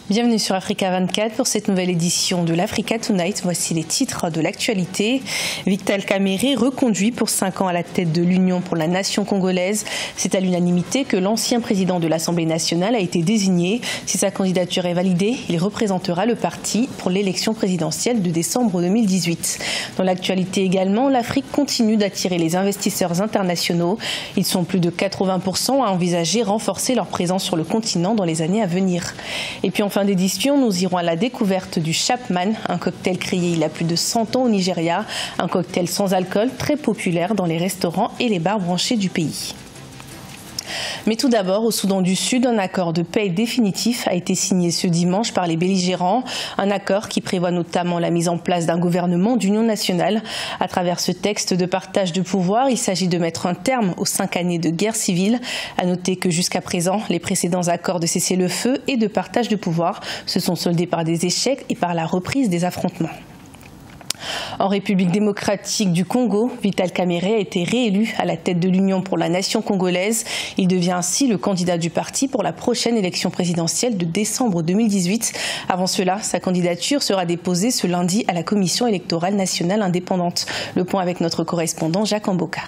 Bienvenue sur Africa 24 pour cette nouvelle édition de l'Africa Tonight. Voici les titres de l'actualité. Vital Kamerhe reconduit pour 5 ans à la tête de l'Union pour la nation congolaise. C'est à l'unanimité que l'ancien président de l'Assemblée nationale a été désigné. Si sa candidature est validée, il représentera le parti pour l'élection présidentielle de décembre 2018. Dans l'actualité également, l'Afrique continue d'attirer les investisseurs internationaux. Ils sont plus de 80% à envisager renforcer leur présence sur le continent dans les années à venir. Et puis en fin d'édition, nous irons à la découverte du Chapman, un cocktail créé il y a plus de 100 ans au Nigeria, un cocktail sans alcool très populaire dans les restaurants et les bars branchés du pays. Mais tout d'abord, au Soudan du Sud, un accord de paix définitif a été signé ce dimanche par les belligérants. Un accord qui prévoit notamment la mise en place d'un gouvernement d'union nationale. À travers ce texte de partage de pouvoir, il s'agit de mettre un terme aux 5 années de guerre civile. À noter que jusqu'à présent, les précédents accords de cessez-le-feu et de partage de pouvoir se sont soldés par des échecs et par la reprise des affrontements. En République démocratique du Congo, Vital Kamerhe a été réélu à la tête de l'Union pour la nation congolaise. Il devient ainsi le candidat du parti pour la prochaine élection présidentielle de décembre 2018. Avant cela, sa candidature sera déposée ce lundi à la Commission électorale nationale indépendante. Le point avec notre correspondant Jacques Amboka.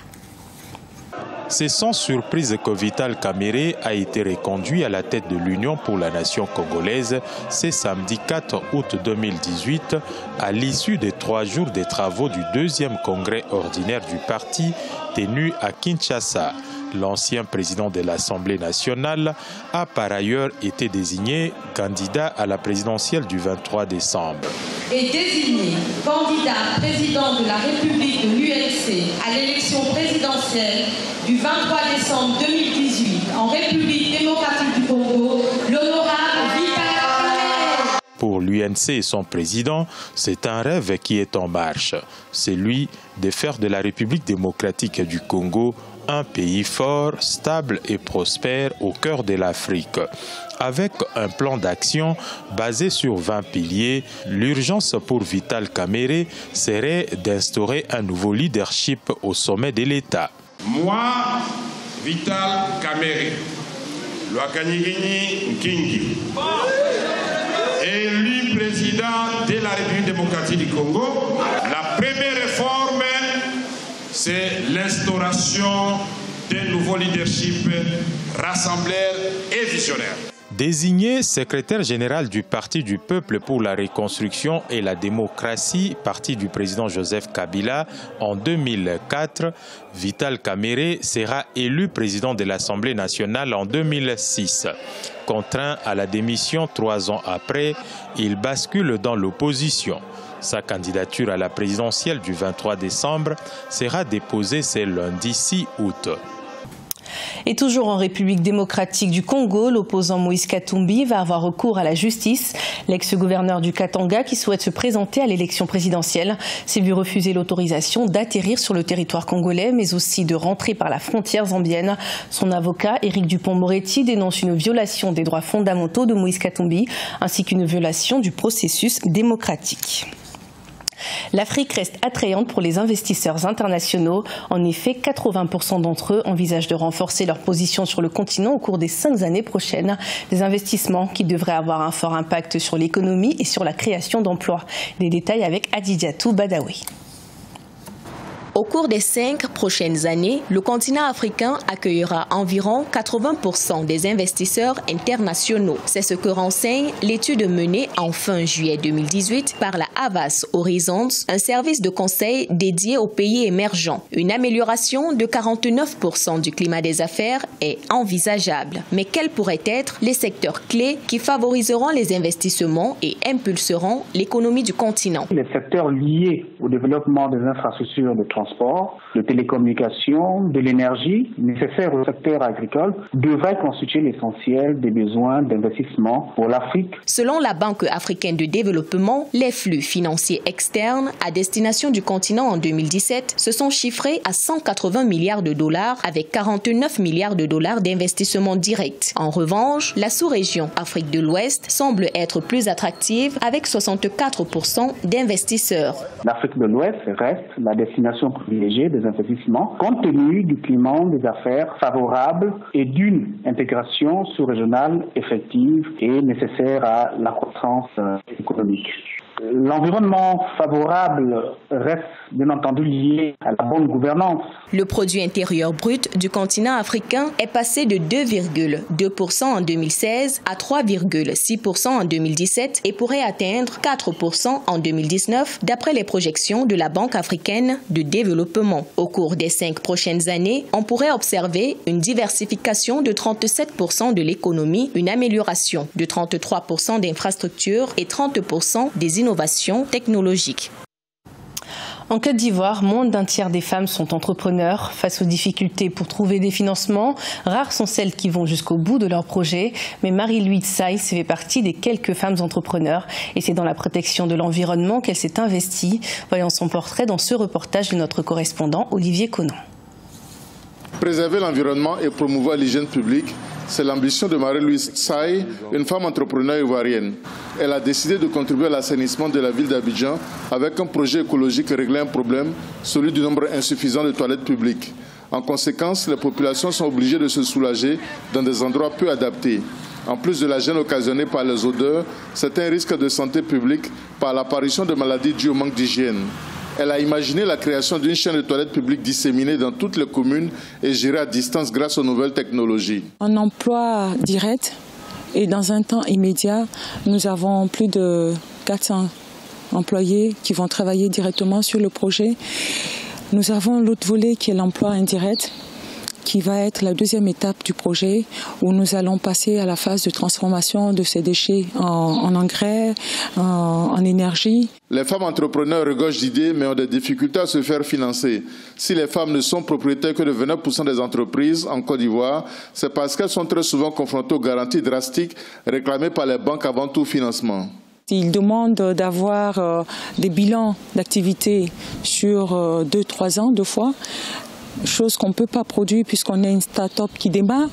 C'est sans surprise que Vital Kamerhe a été reconduit à la tête de l'Union pour la nation congolaise ce samedi 4 août 2018 à l'issue des 3 jours des travaux du 2e congrès ordinaire du parti tenu à Kinshasa. L'ancien président de l'Assemblée nationale a par ailleurs été désigné candidat à la présidentielle du 23 décembre. Est désigné candidat président de la République de l'UNC à l'élection présidentielle du 23 décembre 2018 en République démocratique du Congo, l'honorable Vital Kamerhe. Pour l'UNC et son président, c'est un rêve qui est en marche. C'est celui de faire de la République démocratique du Congo un pays fort, stable et prospère au cœur de l'Afrique. Avec un plan d'action basé sur 20 piliers, l'urgence pour Vital Kamerhe serait d'instaurer un nouveau leadership au sommet de l'État. Moi, Vital Kamerhe, Lwakanyigini Nkingi, élu président de la République démocratique du Congo, la première réforme, c'est l'instauration d'un nouveau leadership rassembleur et visionnaire. Désigné secrétaire général du Parti du Peuple pour la Reconstruction et la Démocratie, parti du président Joseph Kabila, en 2004, Vital Kamerhe sera élu président de l'Assemblée nationale en 2006. Contraint à la démission 3 ans après, il bascule dans l'opposition. Sa candidature à la présidentielle du 23 décembre sera déposée ce lundi 6 août. Et toujours en République démocratique du Congo, l'opposant Moïse Katumbi va avoir recours à la justice. L'ex-gouverneur du Katanga, qui souhaite se présenter à l'élection présidentielle, s'est vu refuser l'autorisation d'atterrir sur le territoire congolais, mais aussi de rentrer par la frontière zambienne. Son avocat, Éric Dupond-Moretti, dénonce une violation des droits fondamentaux de Moïse Katumbi, ainsi qu'une violation du processus démocratique. L'Afrique reste attrayante pour les investisseurs internationaux. En effet, 80% d'entre eux envisagent de renforcer leur position sur le continent au cours des 5 années prochaines. Des investissements qui devraient avoir un fort impact sur l'économie et sur la création d'emplois. Des détails avec Adidiatou Badawi. Au cours des 5 prochaines années, le continent africain accueillera environ 80% des investisseurs internationaux. C'est ce que renseigne l'étude menée en fin juillet 2018 par la Havas Horizons, un service de conseil dédié aux pays émergents. Une amélioration de 49% du climat des affaires est envisageable. Mais quels pourraient être les secteurs clés qui favoriseront les investissements et impulseront l'économie du continent? Les secteurs liés au développement des infrastructures de transport, de télécommunications, de l'énergie nécessaires au secteur agricole devraient constituer l'essentiel des besoins d'investissement pour l'Afrique. Selon la Banque africaine de développement, les flux financiers externes à destination du continent en 2017 se sont chiffrés à 180 milliards de dollars avec 49 milliards de dollars d'investissements directs. En revanche, la sous-région Afrique de l'Ouest semble être plus attractive avec 64% d'investisseurs. L'Afrique de l'Ouest reste la destination privilégiée des investissements compte tenu du climat des affaires favorable et d'une intégration sous-régionale effective et nécessaire à la croissance économique. L'environnement favorable reste bien entendu lié à la bonne gouvernance. Le produit intérieur brut du continent africain est passé de 2,2% en 2016 à 3,6% en 2017 et pourrait atteindre 4% en 2019 d'après les projections de la Banque africaine de développement. Au cours des 5 prochaines années, on pourrait observer une diversification de 37% de l'économie, une amélioration de 33% d'infrastructures et 30% des innovations technologiques. En Côte d'Ivoire, moins d'un tiers des femmes sont entrepreneurs. Face aux difficultés pour trouver des financements, rares sont celles qui vont jusqu'au bout de leur projet. Mais Marie-Louise Saïs fait partie des quelques femmes entrepreneurs. Et c'est dans la protection de l'environnement qu'elle s'est investie. Voyons son portrait dans ce reportage de notre correspondant Olivier Conan. Préserver l'environnement et promouvoir l'hygiène publique, c'est l'ambition de Marie-Louise Saïs, une femme entrepreneur ivoirienne. Elle a décidé de contribuer à l'assainissement de la ville d'Abidjan avec un projet écologique réglant un problème, celui du nombre insuffisant de toilettes publiques. En conséquence, les populations sont obligées de se soulager dans des endroits peu adaptés. En plus de la gêne occasionnée par les odeurs, c'est un risque de santé publique par l'apparition de maladies dues au manque d'hygiène. Elle a imaginé la création d'une chaîne de toilettes publiques disséminée dans toutes les communes et gérée à distance grâce aux nouvelles technologies. En emploi direct et dans un temps immédiat, nous avons plus de 400 employés qui vont travailler directement sur le projet. Nous avons l'autre volet qui est l'emploi indirect, qui va être la deuxième étape du projet où nous allons passer à la phase de transformation de ces déchets en engrais, en énergie. Les femmes entrepreneurs regorgent d'idées mais ont des difficultés à se faire financer. Si les femmes ne sont propriétaires que de 29% des entreprises en Côte d'Ivoire, c'est parce qu'elles sont très souvent confrontées aux garanties drastiques réclamées par les banques avant tout financement. Ils demandent d'avoir des bilans d'activité sur 2-3 ans, 2 fois. Chose qu'on ne peut pas produire puisqu'on est une start-up qui démarre,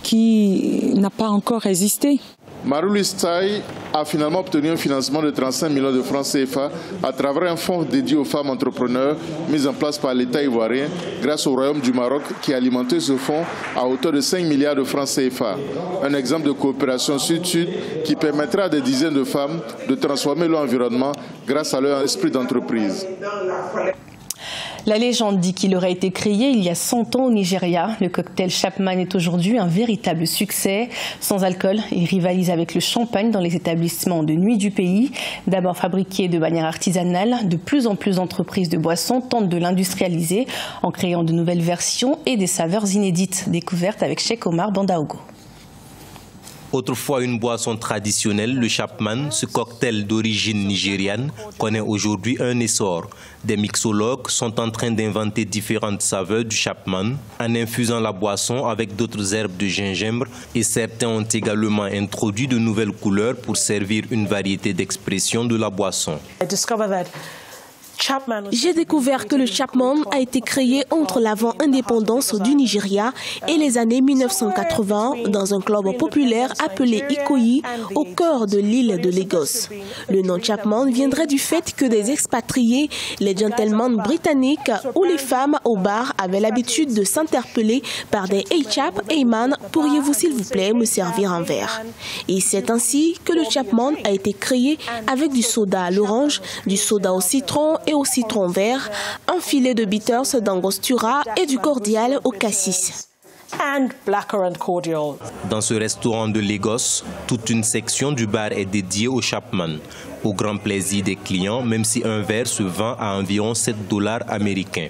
qui n'a pas encore résisté. Marie-Louise Saïs a finalement obtenu un financement de 35 millions de francs CFA à travers un fonds dédié aux femmes entrepreneurs mis en place par l'État ivoirien grâce au Royaume du Maroc qui a alimenté ce fonds à hauteur de 5 milliards de francs CFA. Un exemple de coopération sud-sud qui permettra à des dizaines de femmes de transformer leur environnement grâce à leur esprit d'entreprise. La légende dit qu'il aurait été créé il y a 100 ans au Nigeria. Le cocktail Chapman est aujourd'hui un véritable succès. Sans alcool, il rivalise avec le champagne dans les établissements de nuit du pays. D'abord fabriqué de manière artisanale, de plus en plus d'entreprises de boissons tentent de l'industrialiser en créant de nouvelles versions et des saveurs inédites. Découvertes avec Cheikh Omar Bandaogo. Autrefois une boisson traditionnelle, le Chapman, ce cocktail d'origine nigériane, connaît aujourd'hui un essor. Des mixologues sont en train d'inventer différentes saveurs du Chapman en infusant la boisson avec d'autres herbes de gingembre et certains ont également introduit de nouvelles couleurs pour servir une variété d'expression de la boisson. J'ai découvert que le Chapman a été créé entre l'avant-indépendance du Nigeria et les années 1980 dans un club populaire appelé Ikoyi au cœur de l'île de Lagos. Le nom Chapman viendrait du fait que des expatriés, les gentlemen britanniques ou les femmes au bar avaient l'habitude de s'interpeller par des "Hey chap, hey man, pourriez-vous s'il vous plaît me servir un verre?" Et c'est ainsi que le Chapman a été créé avec du soda à l'orange, du soda au citron et au citron vert, un filet de bitters d'angostura et du cordial au cassis. Dans ce restaurant de Lagos, toute une section du bar est dédiée au Chapman, au grand plaisir des clients, même si un verre se vend à environ $7 américains.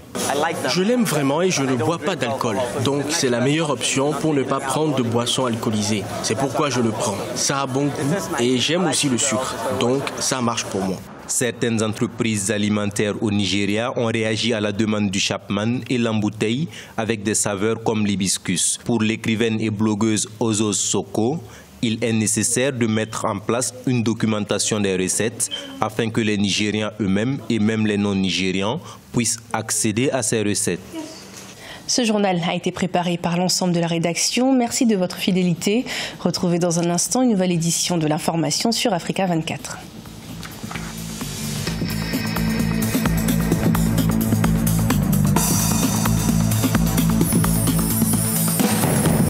Je l'aime vraiment et je ne bois pas d'alcool, donc c'est la meilleure option pour ne pas prendre de boissons alcoolisées. C'est pourquoi je le prends. Ça a bon goût et j'aime aussi le sucre, donc ça marche pour moi. Certaines entreprises alimentaires au Nigeria ont réagi à la demande du Chapman et l'embouteillent avec des saveurs comme l'hibiscus. Pour l'écrivaine et blogueuse Ozo Soko, il est nécessaire de mettre en place une documentation des recettes afin que les Nigérians eux-mêmes et même les non-Nigérians puissent accéder à ces recettes. Ce journal a été préparé par l'ensemble de la rédaction. Merci de votre fidélité. Retrouvez dans un instant une nouvelle édition de l'information sur Africa 24.